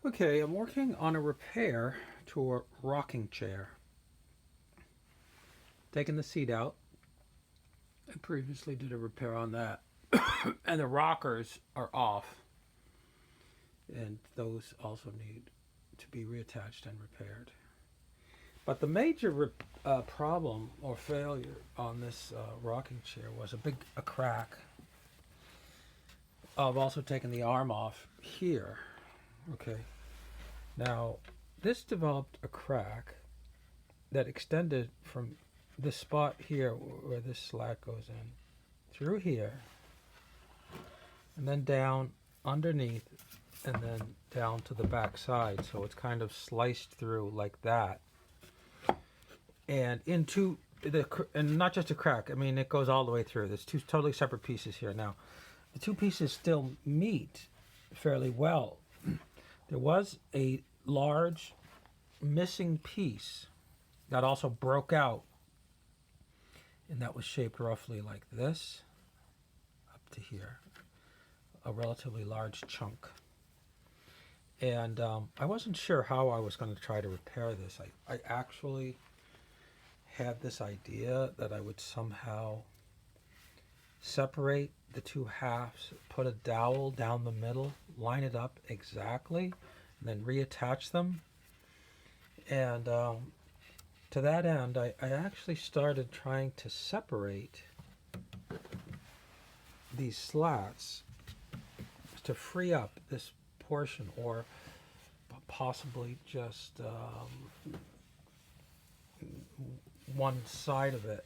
Okay, I'm working on a repair to a rocking chair. Taking the seat out. I previously did a repair on that. And the rockers are off. And those also need to be reattached and repaired. But the major problem or failure on this rocking chair was a crack. I've also taken the arm off here. Okay. Now, this developed a crack that extended from this spot here where this slat goes in through here and then down underneath and then down to the back side, so it's kind of sliced through like that and into the, and not just a crack, I mean it goes all the way through. There's two totally separate pieces here. Now the two pieces still meet fairly well. There was a large missing piece that also broke out, and that was shaped roughly like this up to here, a relatively large chunk. And I wasn't sure how I was going to try to repair this. I actually had this idea that I would somehow separate the two halves, put a dowel down the middle, line it up exactly, and then reattach them. And to that end, I actually started trying to separate these slats to free up this portion, or possibly just one side of it,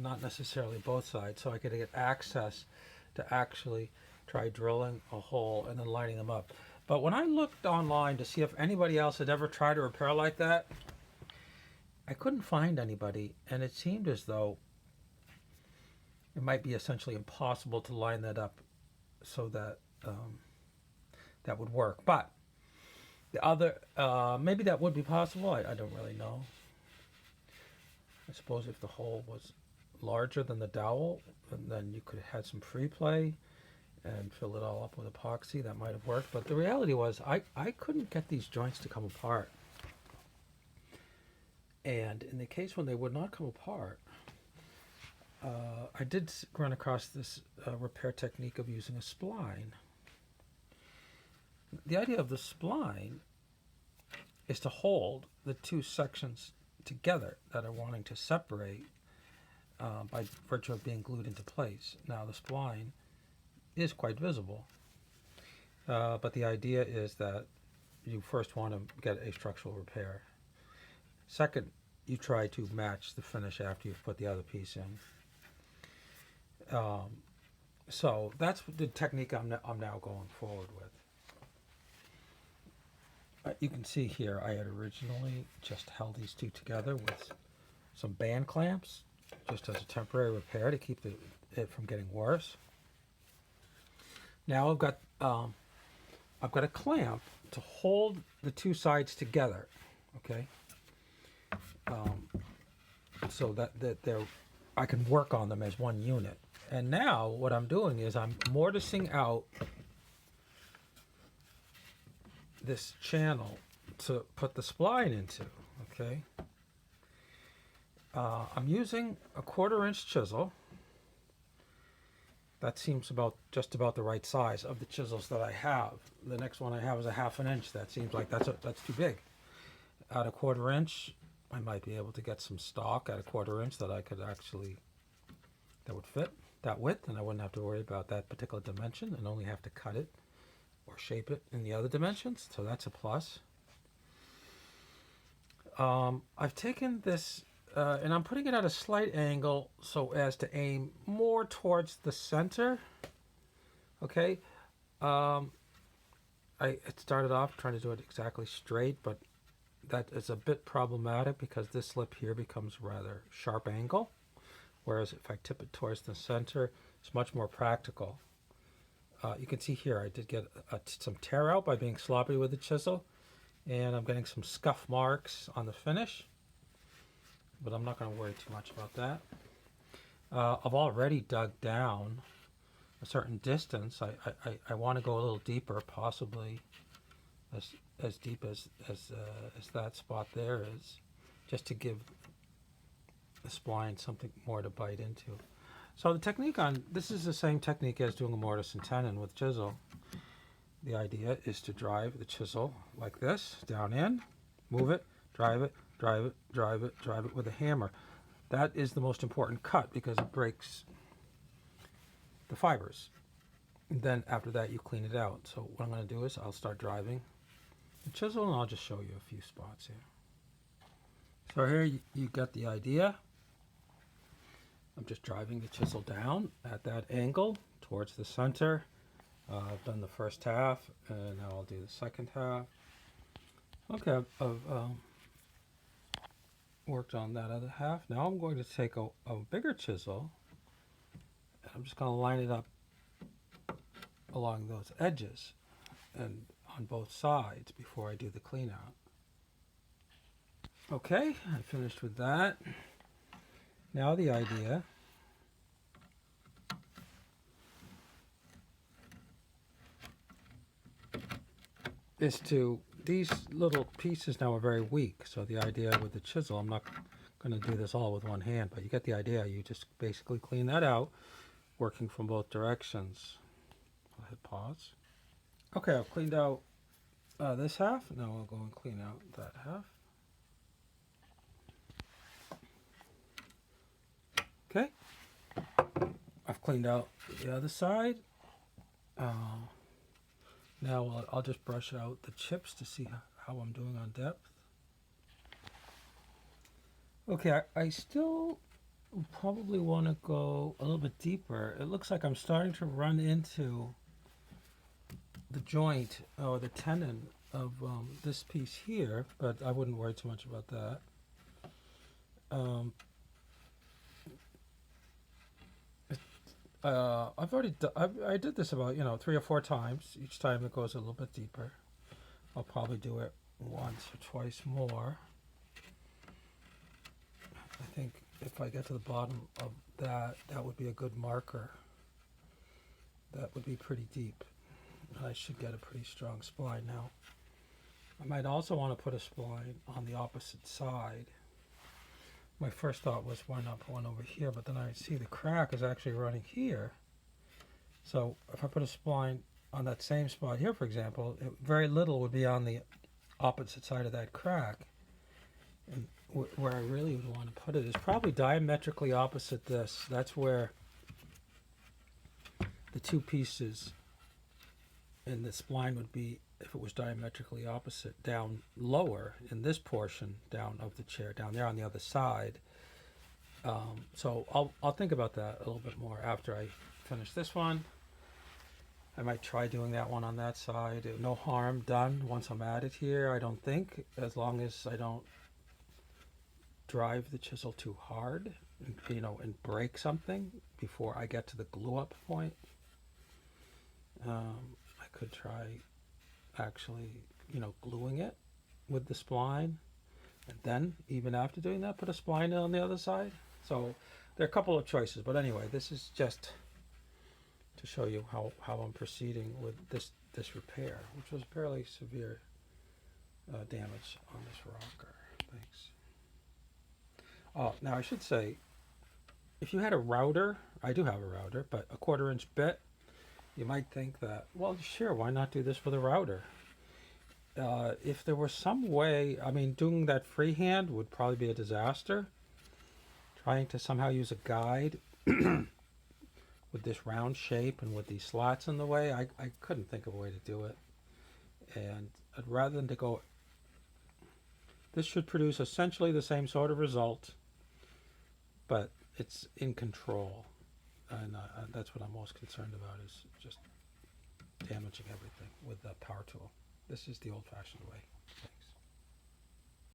not necessarily both sides, so I could get access to actually try drilling a hole and then lining them up. But when I looked online to see if anybody else had ever tried a repair like that, I couldn't find anybody, and it seemed as though it might be essentially impossible to line that up so that that would work. But the other, maybe that would be possible. I don't really know. I suppose if the hole was larger than the dowel, and then you could have had some free play and fill it all up with epoxy, that might have worked. But the reality was I couldn't get these joints to come apart. And in the case when they would not come apart, I did run across this repair technique of using a spline. The idea of the spline is to hold the two sections together that are wanting to separate by virtue of being glued into place. Now the spline is quite visible, but the idea is that you first want to get a structural repair. Second, you try to match the finish after you've put the other piece in. So that's the technique I'm now going forward with. You can see here I had originally just held these two together with some band clamps, just as a temporary repair to keep it from getting worse. Now I've got a clamp to hold the two sides together, okay? So that I can work on them as one unit. And now what I'm doing is I'm mortising out this channel to put the spline into, okay? I'm using a 1/4-inch chisel. That seems just about the right size of the chisels that I have. The next one I have is a 1/2 inch. That seems like that's too big. At a 1/4 inch, I might be able to get some stock at a 1/4 inch that would fit that width, and I wouldn't have to worry about that particular dimension and only have to cut it or shape it in the other dimensions. So that's a plus. I've taken this and I'm putting it at a slight angle so as to aim more towards the center. Okay. I started off trying to do it exactly straight, but that is a bit problematic because this lip here becomes rather sharp angle, whereas if I tip it towards the center, it's much more practical. You can see here I did get some tear out by being sloppy with the chisel, and I'm getting some scuff marks on the finish, but I'm not going to worry too much about that. I've already dug down a certain distance. I want to go a little deeper, possibly as deep as that spot there is, just to give the spline something more to bite into. So the technique on this is the same technique as doing a mortise and tenon with chisel. The idea is to drive the chisel like this, down in, move it, drive it, drive it, drive it, drive it with a hammer. That is the most important cut because it breaks the fibers. And then after that you clean it out. So what I'm going to do is I'll start driving the chisel and I'll just show you a few spots here. So here you get the idea. I'm just driving the chisel down at that angle towards the center. I've done the first half, and now I'll do the second half. Okay, I've worked on that other half. Now I'm going to take a bigger chisel, and I'm just going to line it up along those edges and on both sides before I do the clean out. Okay, I finished with that. Now the idea is to, these little pieces now are very weak, so the idea with the chisel, I'm not going to do this all with one hand, but you get the idea. You just basically clean that out, working from both directions. I'll hit pause. Okay, I've cleaned out this half. Now I'll go and clean out that half. Okay, I've cleaned out the other side. Now I'll just brush out the chips to see how I'm doing on depth. Okay, I still probably want to go a little bit deeper. It looks like I'm starting to run into the joint or the tenon of this piece here, but I wouldn't worry too much about that. I did this about 3 or 4 times. Each time it goes a little bit deeper. I'll probably do it once or twice more. I think if I get to the bottom of that, that would be a good marker. That would be pretty deep. I should get a pretty strong spline now. I might also want to put a spline on the opposite side. My first thought was, why not put one over here? But then I see the crack is actually running here. So if I put a spline on that same spot here, for example, very little would be on the opposite side of that crack. And where I really would want to put it is probably diametrically opposite this. That's where the two pieces in the spline would be if it was diametrically opposite, down lower in this portion down of the chair, down there on the other side. So I'll think about that a little bit more after I finish this one. I might try doing that one on that side. No harm done once I'm at it here, I don't think, as long as I don't drive the chisel too hard, and break something before I get to the glue up point. I could try actually, gluing it with the spline, and then even after doing that, put a spline on the other side. So there are a couple of choices, but anyway, this is just to show you how I'm proceeding with this repair, which was fairly severe damage on this rocker. Thanks. Now I should say, if you had a router, I do have a router, but a 1/4 inch bit, you might think that, well, sure, why not do this with a router? If there was some way, doing that freehand would probably be a disaster. Trying to somehow use a guide with this round shape and with these slats in the way, I couldn't think of a way to do it. And rather than to go, this should produce essentially the same sort of result, but it's in control. And that's what I'm most concerned about, is just damaging everything with the power tool. This is the old-fashioned way.